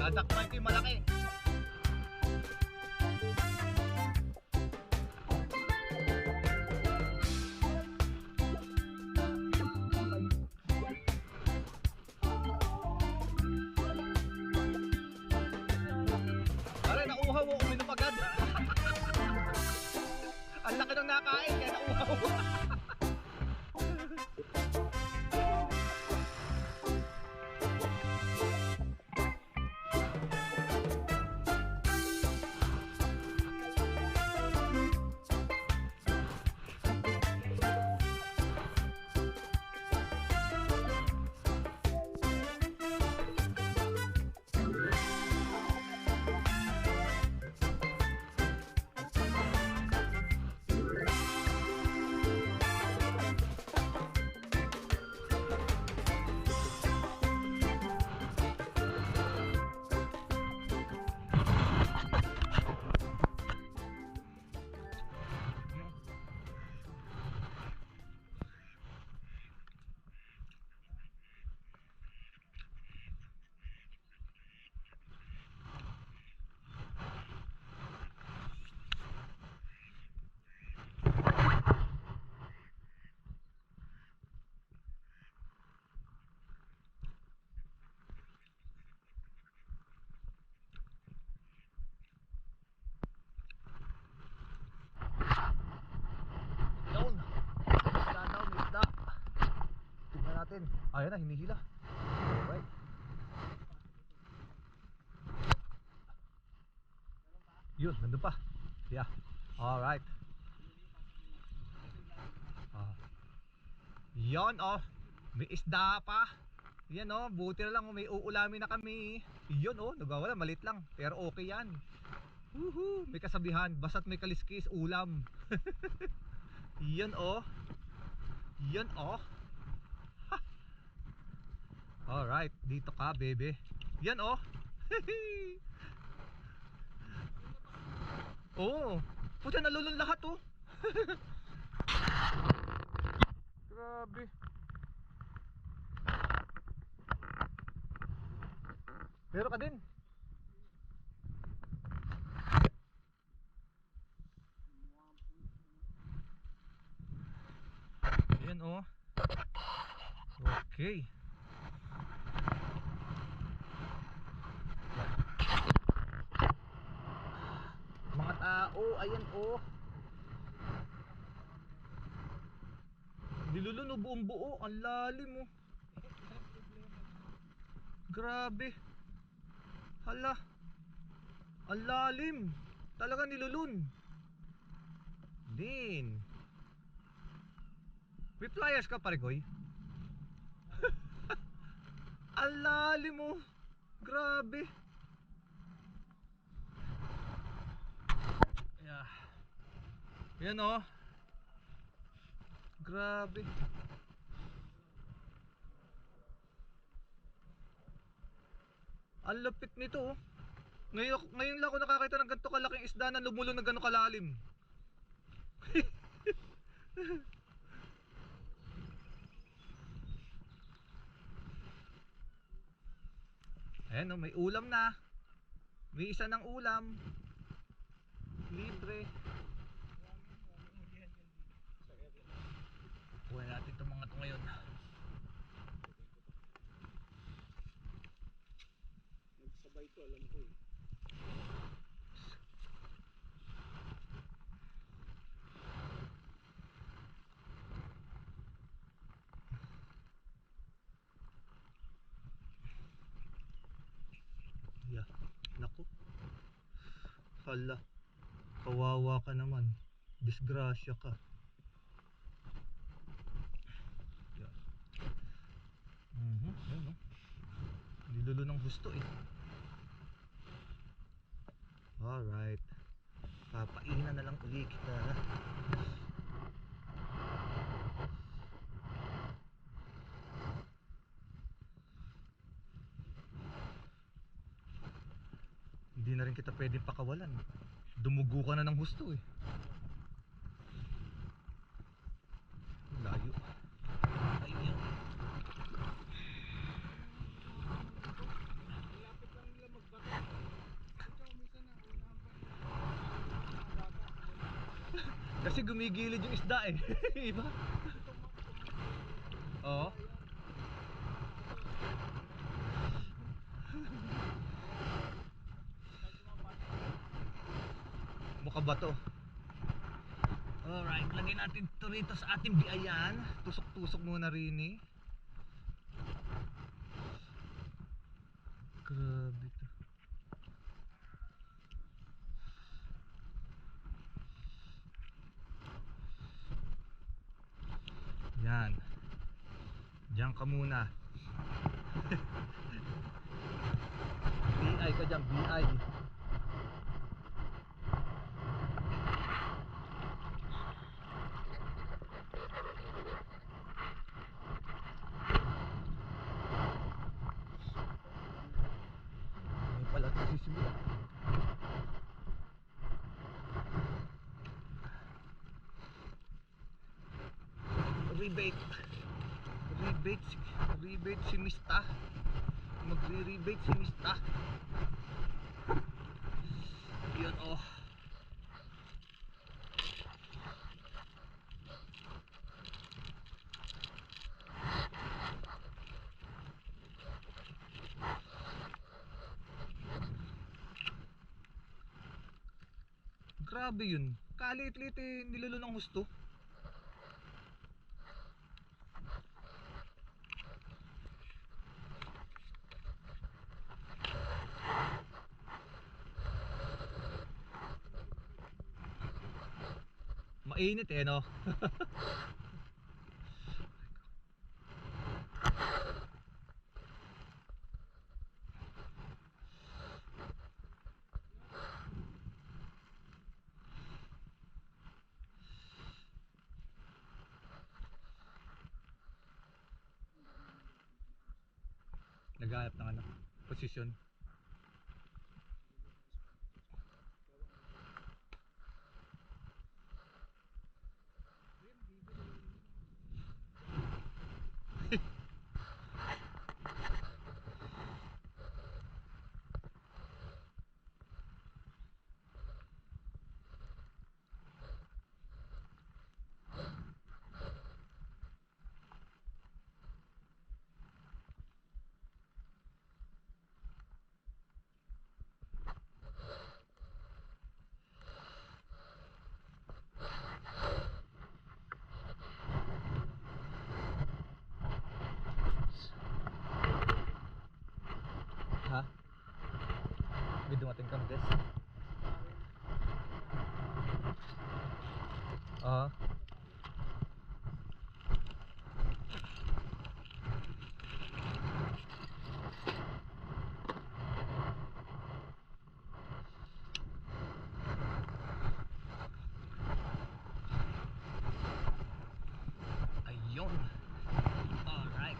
Dadakpan ko yung malaki. Aray, nauhaw ako, uminom agad. Ang laki ng nakain, kaya nauhaw. Ayan na, hinihila. Alright. Yun, nandun pa. Yeah. Alright. Yan oh. May isda pa. Yan oh, buti na lang may uulamin na kami. Yun oh, nagwawala, malit lang. Pero okay yan. Woohoo, may kasabihan, basta't may kaliskis, ulam. Yan oh. Yan oh. Alright, dito ka bebe. Yan oh. Oh, puta nalulun lahat oh. Grabe. Meron ka din. Yan oh. Okay. Mga tao, ayan oh. Nilulun oh, buong buo, ang lalim oh. Grabe. Hala. Ang lalim. Talaga nilulun. Din. May pliers ka pare Goy? Ang lalim oh. Grabe. Yeah. Yan oh. Grabe. Ang lapit nito oh. Ngayon lang ako nakakita ng ganito kalaking isda na lumulong ng gano'ng kalalim. Ayan oh, may ulam na. May isa ng ulam. Libre. Kuha natin itong mga ito ngayon. Nagsabay ito, alam ko eh. Yeah. Naku. Hala. Kawawa ka naman. Disgrasya ka. Yan. Ayan, no? nilulo ng husto eh. Alright, papainan na lang uli kita. Hindi na rin kita pwedeng pakawalan, dumugo ka na ng husto eh. Layo. Ayun. Lapit lang nila magbato. Ito, minsan na unahan pa nila mga bata. Kasi gumigilid yung isda eh. Iba? Oo. Mukha ba to? Alright, lagay natin ito rito sa ating biayan. Tusok-tusok muna rin eh. Grabe to. Yan. Diyan ka muna. BI ka dyan, BI. May pala ito sisimula. Rebate. Rebate si Mista. Magre-rebate si Mista. Yun oh. Grabe yun. Kalit-lit eh, nilulo ng husto. Mainit eh no. Naghahanap ng ano, posisyon. Ha? May dumating kang des? Oo. Ayun. Alright.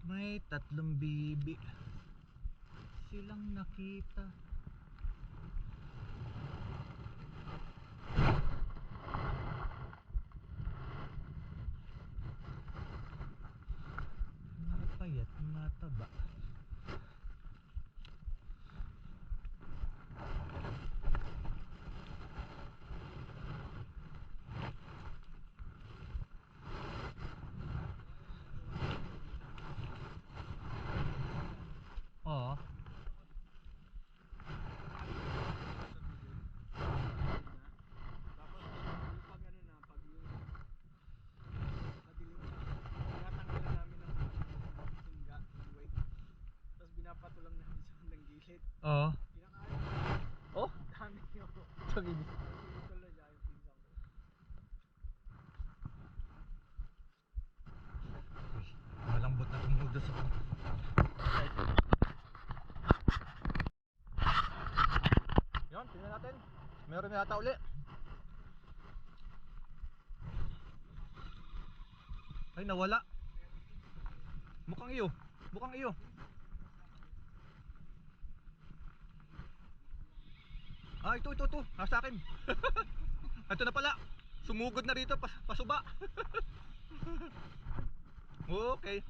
May tatlong bibi silang nakita. Mapayat, mataba. Oo. Tapos pag ano na, pag yung madilim na, tinatanggalan namin ng tingga, ng weight. Tapos binapatulang namin sa bandang gilid. Oo. Pinakain. Oh, Dami yun. sabi natin. Meron na yata uli. Ay, nawala. Mukhang iyo. Mukhang iyo. Ah, ito. Nasa akin. Ito na pala. Sumugod na rito. Pasuba. Okay.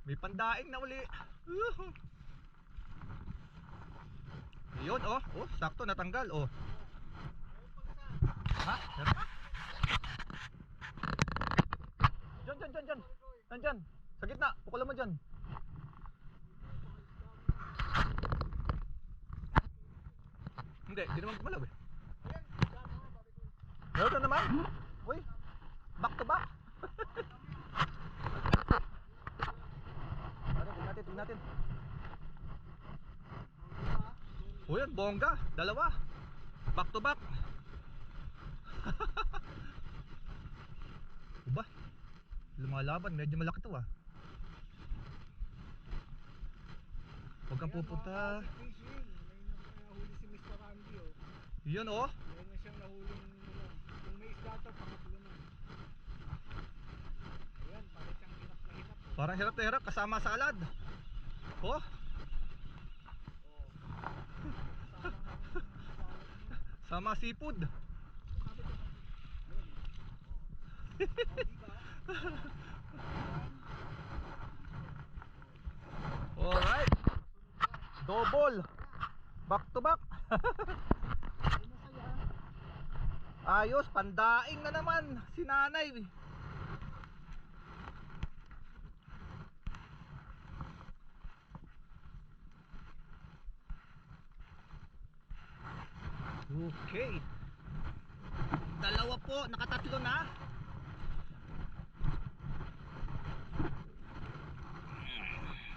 May pandaing na uli. Yun, oh. Oh, sakto natanggal, oh. Ha? Meron pa? Diyan. Nandyan. Sa gitna. Pukulan mo dyan. Hindi naman gumalaw eh. Meron na naman. Uy, back to back. Ano, tingnan natin. Uy, yan, bongga. Dalawa. Back to back. Uba, lumalaban. Medyo malaki to ah. Huwag kang pupunta. Fishing. May nahuli si Mr. Randy, oh. Yun oh. Meron na siyang nahuling ano. Kung may isda to, pangatlo na. Ayan, parang siyang hirap na hirap. Oh. Parang hirap na hirap. Kasama salad. Oh. Sama seafood. Alright. Double. Back to back. Ayos, pandaing na naman si nanay. Okay. Dalawa po, nakatatlo na.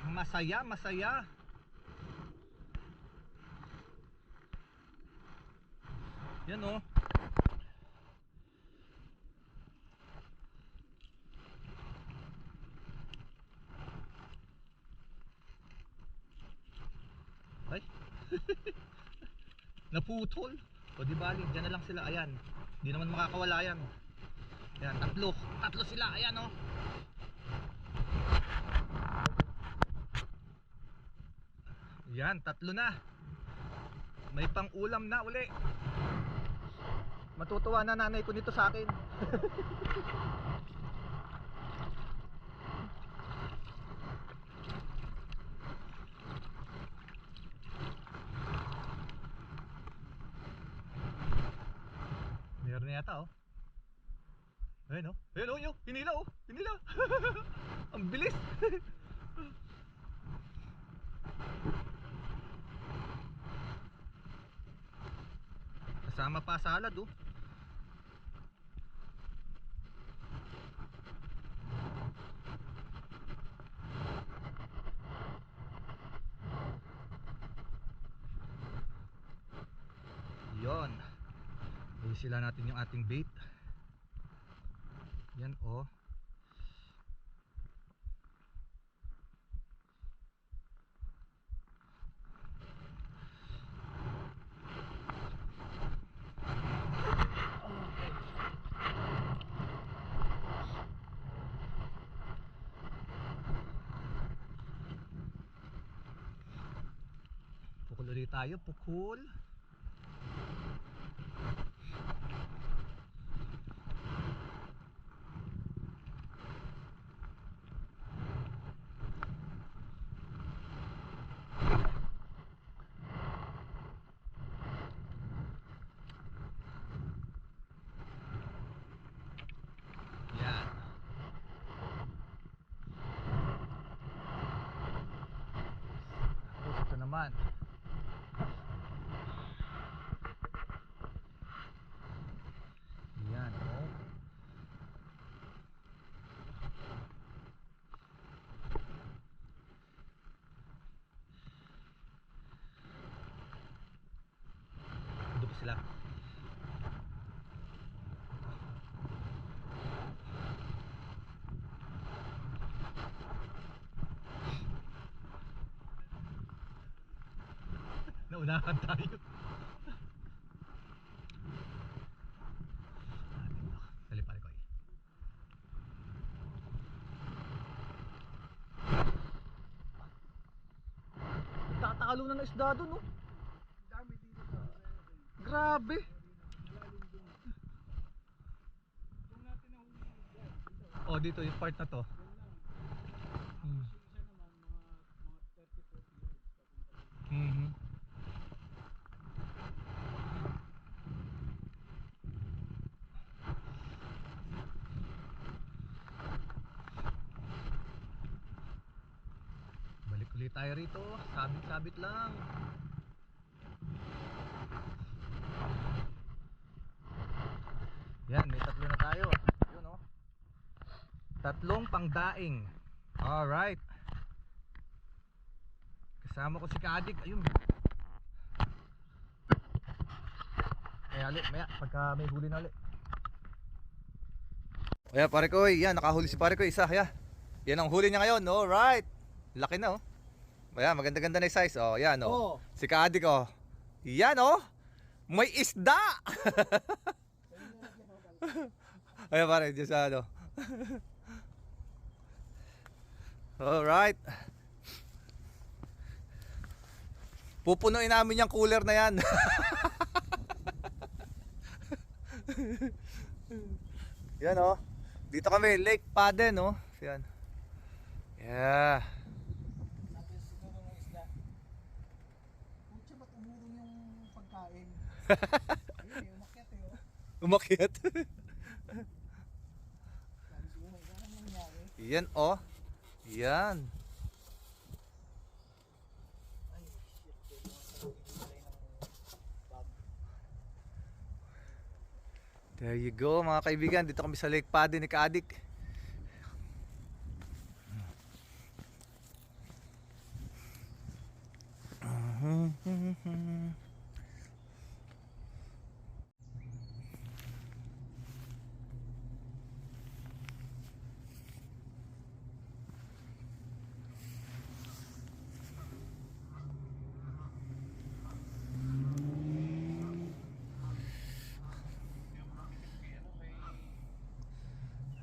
Masaya. Yan oh. Ay. Naputol. O di bali, dyan na lang sila. Ayan. Hindi naman makakawala yan. Ayan, tatlo sila. Ayan oh. Yan, tatlo na. May pang ulam na uli. Matutuwa na nanay ko nito sa akin. Meron na yata oh. Ayun oh. Ayun oh, pinila oh. Pinila. Ang bilis. Kasama pa salad oh. Yon. Sila natin yung ating bait. Yan oh. Pukul ulit tayo, pukul. Yan. Tapos ito naman. Yan oh. Doon pa sila. Naunahan tayo. Dali pare ko. Tatakalo na ng isda doon, no? Dami dito sa Grabe. malalim dun. Kung natin nahuli yan, dito. Oh, dito yung part na to. Yan lang. Hmm. Tapos yung isa naman, mga 30-40 yards. Papunta dito. Mhm. Balik ulit tayo rito. Sabit-sabit lang. Yan, may tatlo na tayo. Yun, oh. Tatlong pangdaing. Alright. Kasama ko si Kadik. Ayun. Maya, pagka may huli na ulit. Kaya pare ko, yan, nakahuli si pare ko isa, ya. Yan ang huli niya ngayon. Alright. Laki na, oh. Ayan, maganda-ganda na yung size. Oh, yan, oh. Oh. Si Kadik, oh. Yan, oh. May isda. Ayan pare, dyan sa ano. Alright. Pupunuin namin yung cooler na yan. Yan, oh. Dito kami, Lake Paden, oh. Yan. Yeah. Natin siguro ng isda. Pucha, ba't umurong yung pagkain? Ayun, umakyat eh. Oh. Umakyat. Sabi siguro, anong nangyari? Yan, oh. Yan. Ay, shit. Ibigay ng bag. There you go, mga kaibigan. Dito kami sa Lake Paden ni Kadik.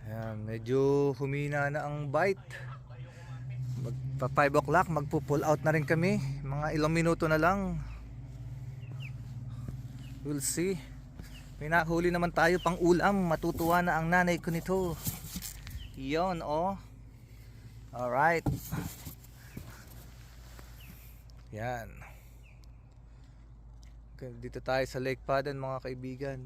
Ayan, medyo humina na ang bite. Magpa 5 o'clock, magpo-pull out na rin kami. Mga ilang minuto na lang. We'll see. May nahuli naman tayo pang ulam. Matutuwa na ang nanay ko nito. Yon, oh. Alright. Yan. Okay, dito tayo sa Lake Paden, mga kaibigan.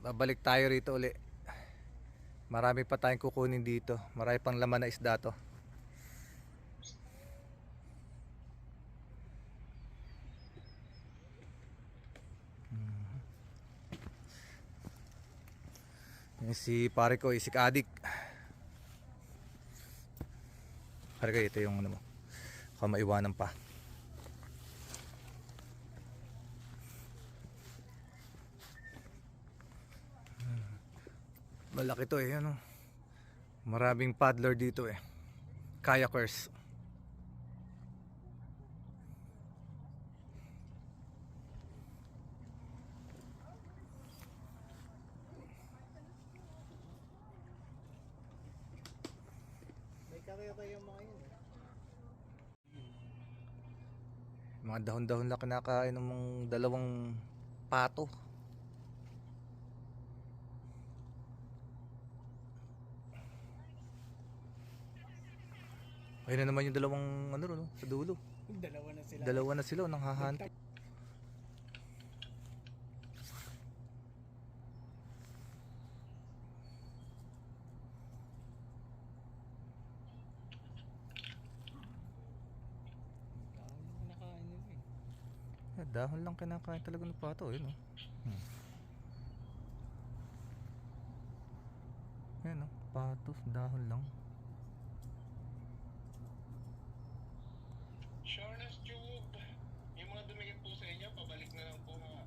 Babalik tayo rito uli. Marami pa tayong kukunin dito. Marami pang laman na isda to. Yan si pare ko, si Kadik. Pare ko, ito yung ano mo. Baka maiwanan pa. Malaki to eh, ano. Maraming paddler dito eh. Kayakers. May kakayo-kayo mga yun eh. Mga dahon-dahon lang kinakain ng mga dalawang pato. Ayun na naman yung dalawang ano no, sa dulo. Dalawa na sila. Dalawa na sila nang hahanti. Nakain nila eh. Dahon lang kinakain talaga ng pato, yun oh. Yan oh, patos, dahon lang. Sureness Tube, yung mga dumikit po sa inyo, pabalik na lang po ha.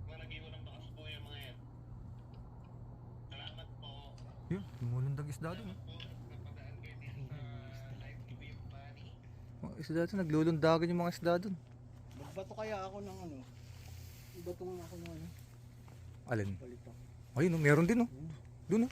Mga nag-iwan ng bakas po yung mga yan. Salamat po. Yun, lumulundag isda dun. Po, napadaan kayo dito sa live ko yung body. Mga isda dun, naglulundagan yung mga isda dun. Magbato kaya ako ng ano? Ibato nga ako ng ano? Alin? Balita. Ayun, oh, meron din oh. Dun oh.